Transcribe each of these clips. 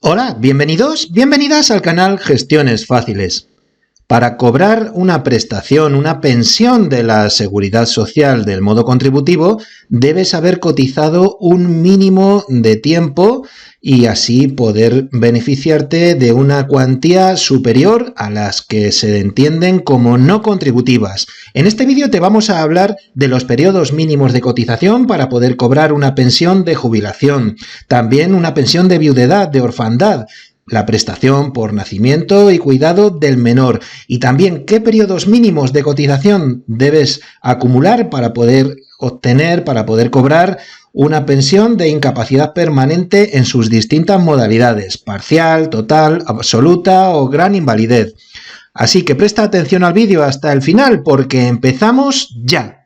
Hola, bienvenidos, bienvenidas al canal Gestiones Fáciles. Para cobrar una prestación, una pensión de la Seguridad Social del modo contributivo, debes haber cotizado un mínimo de tiempo y así poder beneficiarte de una cuantía superior a las que se entienden como no contributivas. En este vídeo te vamos a hablar de los periodos mínimos de cotización para poder cobrar una pensión de jubilación, también una pensión de viudedad, de orfandad, la prestación por nacimiento y cuidado del menor, y también qué periodos mínimos de cotización debes acumular para poder obtener, para poder cobrar una pensión de incapacidad permanente en sus distintas modalidades, parcial, total, absoluta o gran invalidez. Así que presta atención al vídeo hasta el final porque empezamos ya.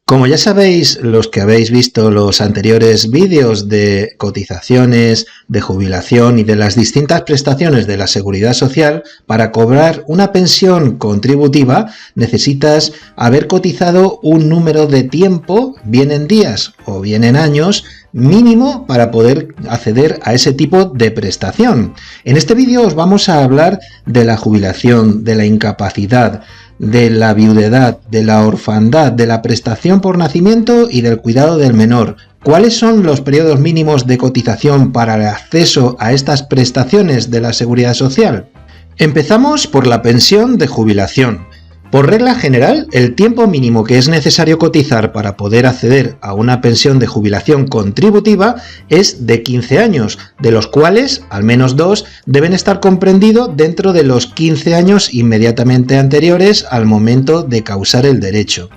Como ya sabéis, los que habéis visto los anteriores vídeos de cotizaciones, de jubilación y de las distintas prestaciones de la Seguridad Social, para cobrar una pensión contributiva necesitas haber cotizado un número de tiempo, bien en días o bien en años, mínimo para poder acceder a ese tipo de prestación. En este vídeo os vamos a hablar de la jubilación, de la incapacidad, de la viudedad, de la orfandad, de la prestación por nacimiento y del cuidado del menor. ¿Cuáles son los periodos mínimos de cotización para el acceso a estas prestaciones de la Seguridad Social? Empezamos por la pensión de jubilación. Por regla general, el tiempo mínimo que es necesario cotizar para poder acceder a una pensión de jubilación contributiva es de 15 años, de los cuales al menos 2 deben estar comprendidos dentro de los 15 años inmediatamente anteriores al momento de causar el derecho.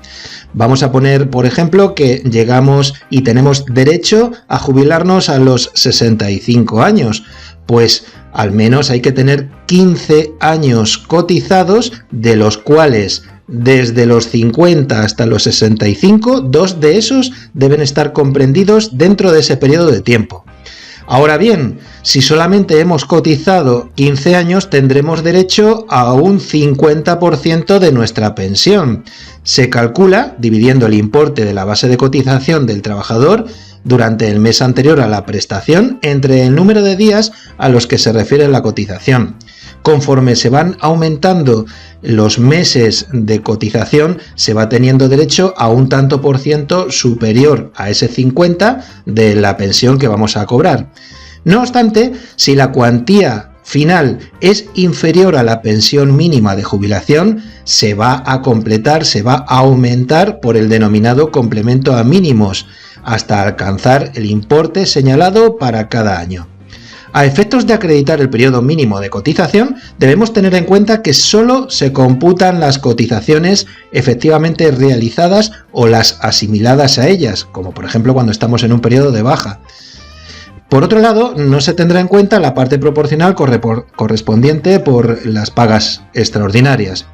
Vamos a poner, por ejemplo, que llegamos y tenemos derecho a jubilarnos a los 65 años. Pues al menos hay que tener 15 años cotizados, de los cuales desde los 50 hasta los 65, 2 de esos deben estar comprendidos dentro de ese periodo de tiempo. Ahora bien, si solamente hemos cotizado 15 años, tendremos derecho a un 50% de nuestra pensión. Se calcula dividiendo el importe de la base de cotización del trabajador durante el mes anterior a la prestación entre el número de días a los que se refiere la cotización. Conforme se van aumentando los meses de cotización, se va teniendo derecho a un tanto por ciento superior a ese 50% de la pensión que vamos a cobrar. No obstante, si la cuantía final es inferior a la pensión mínima de jubilación, se va a completar, se va a aumentar por el denominado complemento a mínimos, hasta alcanzar el importe señalado para cada año. A efectos de acreditar el periodo mínimo de cotización, debemos tener en cuenta que solo se computan las cotizaciones efectivamente realizadas o las asimiladas a ellas, como por ejemplo cuando estamos en un periodo de baja. Por otro lado, no se tendrá en cuenta la parte proporcional correspondiente por las pagas extraordinarias.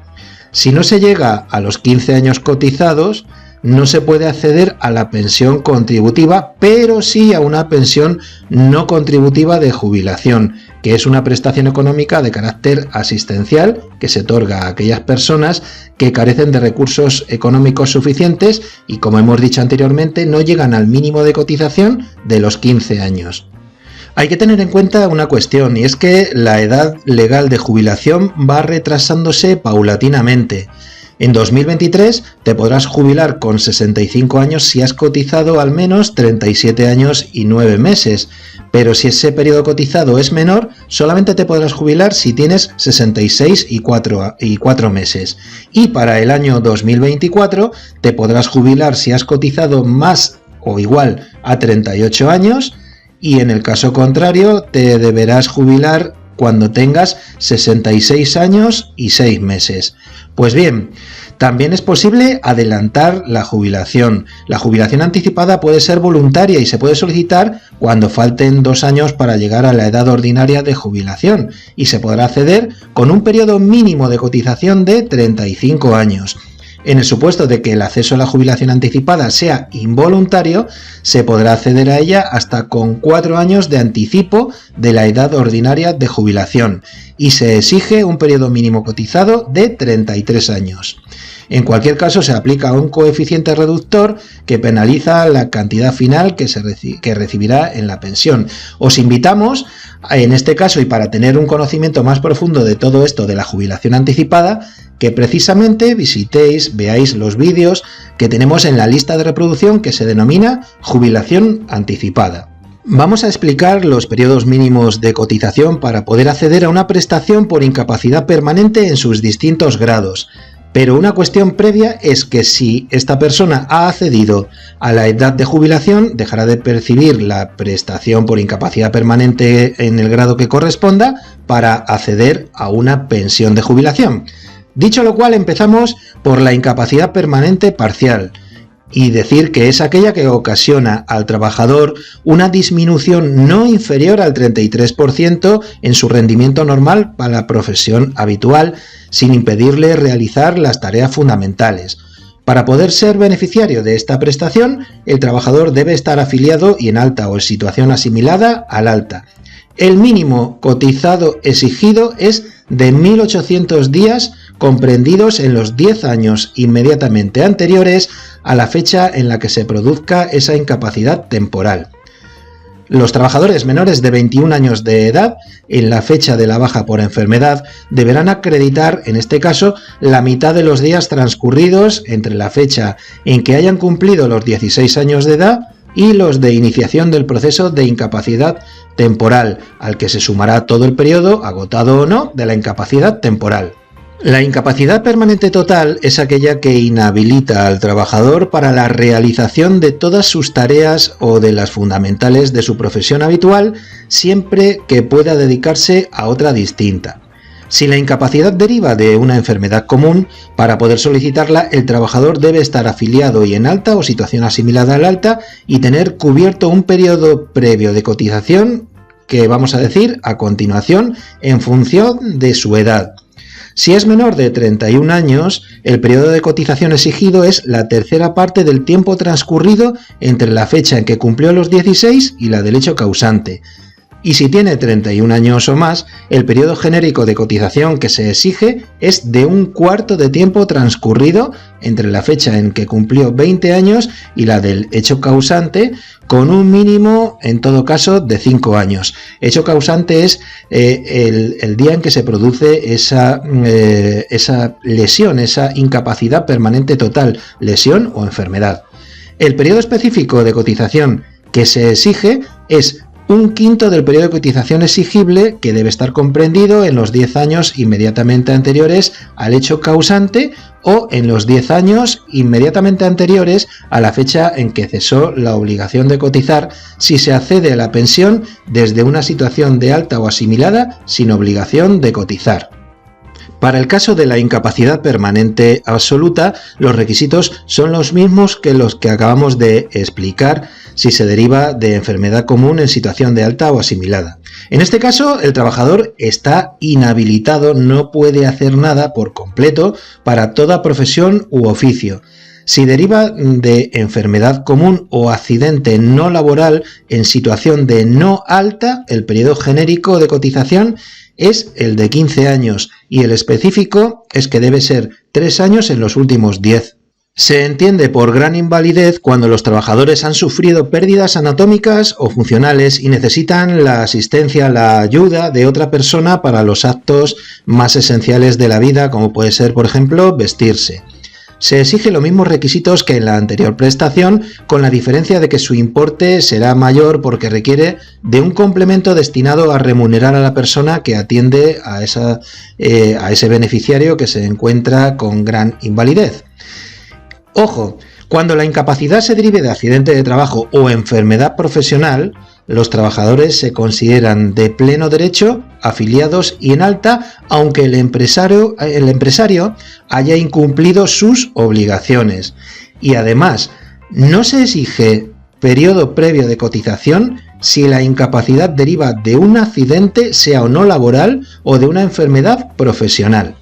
Si no se llega a los 15 años cotizados, no se puede acceder a la pensión contributiva, pero sí a una pensión no contributiva de jubilación, que es una prestación económica de carácter asistencial que se otorga a aquellas personas que carecen de recursos económicos suficientes y, como hemos dicho anteriormente, no llegan al mínimo de cotización de los 15 años. Hay que tener en cuenta una cuestión, y es que la edad legal de jubilación va retrasándose paulatinamente. En 2023 te podrás jubilar con 65 años si has cotizado al menos 37 años y 9 meses, pero si ese periodo cotizado es menor, solamente te podrás jubilar si tienes 66 y 4 meses. Y para el año 2024 te podrás jubilar si has cotizado más o igual a 38 años, y en el caso contrario te deberás jubilar cuando tengas 66 años y 6 meses. Pues bien, también es posible adelantar la jubilación. La jubilación anticipada puede ser voluntaria y se puede solicitar cuando falten 2 años para llegar a la edad ordinaria de jubilación, y se podrá acceder con un periodo mínimo de cotización de 35 años. En el supuesto de que el acceso a la jubilación anticipada sea involuntario, se podrá acceder a ella hasta con 4 años de anticipo de la edad ordinaria de jubilación y se exige un periodo mínimo cotizado de 33 años. En cualquier caso, se aplica un coeficiente reductor que penaliza la cantidad final que recibirá en la pensión. Os invitamos, en este caso y para tener un conocimiento más profundo de todo esto de la jubilación anticipada, que precisamente veáis los vídeos que tenemos en la lista de reproducción que se denomina jubilación anticipada. Vamos a explicar los periodos mínimos de cotización para poder acceder a una prestación por incapacidad permanente en sus distintos grados. Pero una cuestión previa es que si esta persona ha accedido a la edad de jubilación, dejará de percibir la prestación por incapacidad permanente en el grado que corresponda para acceder a una pensión de jubilación. Dicho lo cual, empezamos por la incapacidad permanente parcial y decir que es aquella que ocasiona al trabajador una disminución no inferior al 33% en su rendimiento normal para la profesión habitual, sin impedirle realizar las tareas fundamentales. Para poder ser beneficiario de esta prestación, el trabajador debe estar afiliado y en alta o en situación asimilada al alta. El mínimo cotizado exigido es de 1.800 días comprendidos en los 10 años inmediatamente anteriores a la fecha en la que se produzca esa incapacidad temporal. Los trabajadores menores de 21 años de edad, en la fecha de la baja por enfermedad, deberán acreditar, en este caso, la mitad de los días transcurridos entre la fecha en que hayan cumplido los 16 años de edad y los de iniciación del proceso de incapacidad temporal, al que se sumará todo el periodo, agotado o no, de la incapacidad temporal. La incapacidad permanente total es aquella que inhabilita al trabajador para la realización de todas sus tareas o de las fundamentales de su profesión habitual, siempre que pueda dedicarse a otra distinta. Si la incapacidad deriva de una enfermedad común, para poder solicitarla el trabajador debe estar afiliado y en alta o situación asimilada al alta y tener cubierto un periodo previo de cotización que vamos a decir a continuación en función de su edad. Si es menor de 31 años, el periodo de cotización exigido es la tercera parte del tiempo transcurrido entre la fecha en que cumplió los 16 y la del hecho causante. Y si tiene 31 años o más, el periodo genérico de cotización que se exige es de un cuarto de tiempo transcurrido entre la fecha en que cumplió 20 años y la del hecho causante, con un mínimo, en todo caso, de 5 años. Hecho causante es el día en que se produce esa lesión, esa incapacidad permanente total, lesión o enfermedad. El periodo específico de cotización que se exige es un quinto del periodo de cotización exigible, que debe estar comprendido en los 10 años inmediatamente anteriores al hecho causante o en los 10 años inmediatamente anteriores a la fecha en que cesó la obligación de cotizar, si se accede a la pensión desde una situación de alta o asimilada sin obligación de cotizar. Para el caso de la incapacidad permanente absoluta, los requisitos son los mismos que los que acabamos de explicar si se deriva de enfermedad común en situación de alta o asimilada. En este caso, el trabajador está inhabilitado, no puede hacer nada por completo para toda profesión u oficio. Si deriva de enfermedad común o accidente no laboral en situación de no alta, el periodo genérico de cotización es el de 15 años y el específico es que debe ser 3 años en los últimos 10. Se entiende por gran invalidez cuando los trabajadores han sufrido pérdidas anatómicas o funcionales y necesitan la asistencia, la ayuda de otra persona para los actos más esenciales de la vida, como puede ser, por ejemplo, vestirse. Se exige los mismos requisitos que en la anterior prestación, con la diferencia de que su importe será mayor porque requiere de un complemento destinado a remunerar a la persona que atiende a ese beneficiario que se encuentra con gran invalidez. Ojo, cuando la incapacidad se derive de accidente de trabajo o enfermedad profesional, los trabajadores se consideran de pleno derecho afiliados y en alta, aunque el empresario haya incumplido sus obligaciones. Y además, no se exige periodo previo de cotización si la incapacidad deriva de un accidente, sea o no laboral, o de una enfermedad profesional.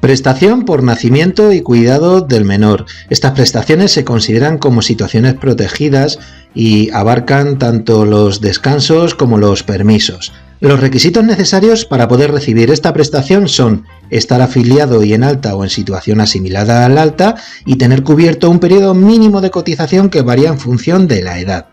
Prestación por nacimiento y cuidado del menor. Estas prestaciones se consideran como situaciones protegidas y abarcan tanto los descansos como los permisos. Los requisitos necesarios para poder recibir esta prestación son estar afiliado y en alta o en situación asimilada al alta y tener cubierto un periodo mínimo de cotización que varía en función de la edad.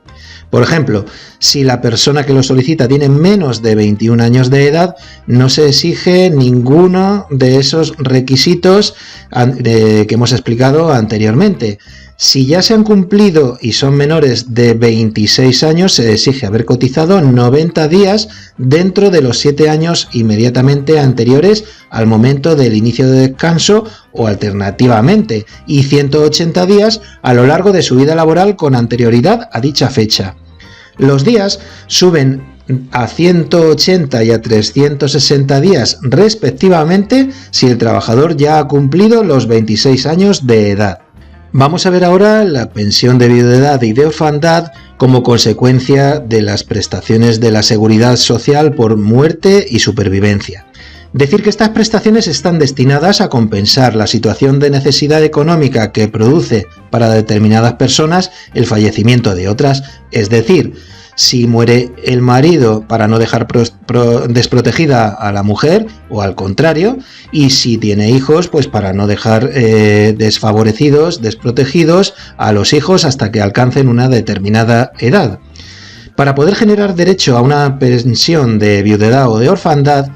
Por ejemplo, si la persona que lo solicita tiene menos de 21 años de edad, no se exige ninguno de esos requisitos que hemos explicado anteriormente. Si ya se han cumplido y son menores de 26 años, se exige haber cotizado 90 días dentro de los 7 años inmediatamente anteriores al momento del inicio de descanso o alternativamente, y 180 días a lo largo de su vida laboral con anterioridad a dicha fecha. Los días suben a 180 y a 360 días respectivamente si el trabajador ya ha cumplido los 26 años de edad. Vamos a ver ahora la pensión de viudedad y de orfandad como consecuencia de las prestaciones de la seguridad social por muerte y supervivencia. Decir que estas prestaciones están destinadas a compensar la situación de necesidad económica que produce para determinadas personas el fallecimiento de otras, es decir, si muere el marido para no dejar desprotegida a la mujer o al contrario, y si tiene hijos pues para no dejar desfavorecidos, desprotegidos a los hijos hasta que alcancen una determinada edad. Para poder generar derecho a una pensión de viudedad o de orfandad,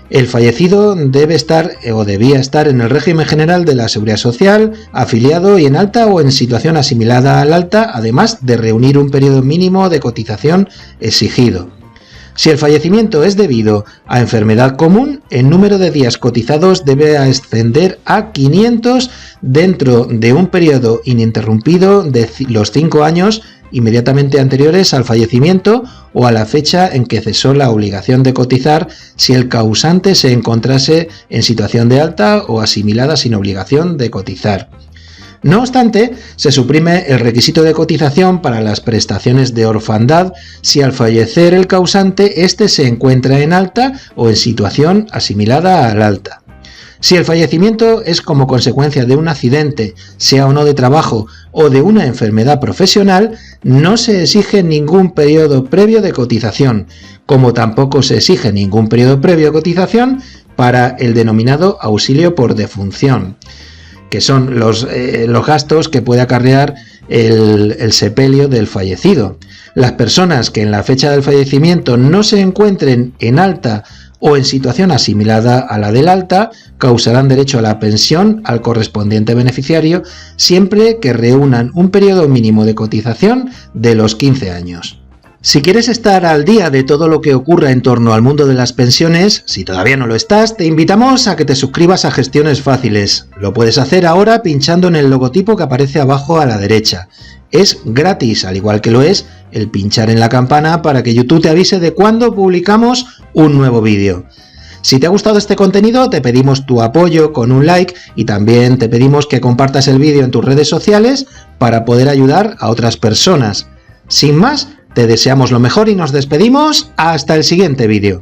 el fallecido debe estar o debía estar en el régimen general de la Seguridad Social, afiliado y en alta o en situación asimilada al alta, además de reunir un periodo mínimo de cotización exigido. Si el fallecimiento es debido a enfermedad común, el número de días cotizados debe ascender a 500 dentro de un periodo ininterrumpido de los 5 años inmediatamente anteriores al fallecimiento o a la fecha en que cesó la obligación de cotizar si el causante se encontrase en situación de alta o asimilada sin obligación de cotizar. No obstante, se suprime el requisito de cotización para las prestaciones de orfandad si al fallecer el causante éste se encuentra en alta o en situación asimilada al alta. Si el fallecimiento es como consecuencia de un accidente, sea o no de trabajo, o de una enfermedad profesional, no se exige ningún periodo previo de cotización, como tampoco se exige ningún periodo previo de cotización para el denominado auxilio por defunción, que son los gastos que puede acarrear el sepelio del fallecido. Las personas que en la fecha del fallecimiento no se encuentren en alta o en situación asimilada a la del alta, causarán derecho a la pensión al correspondiente beneficiario siempre que reúnan un periodo mínimo de cotización de los 15 años. Si quieres estar al día de todo lo que ocurra en torno al mundo de las pensiones, si todavía no lo estás, te invitamos a que te suscribas a Gestiones Fáciles. Lo puedes hacer ahora pinchando en el logotipo que aparece abajo a la derecha. Es gratis, al igual que lo es el pinchar en la campana para que YouTube te avise de cuando publicamos un nuevo vídeo. Si te ha gustado este contenido, te pedimos tu apoyo con un like y también te pedimos que compartas el vídeo en tus redes sociales para poder ayudar a otras personas. Sin más, te deseamos lo mejor y nos despedimos hasta el siguiente vídeo.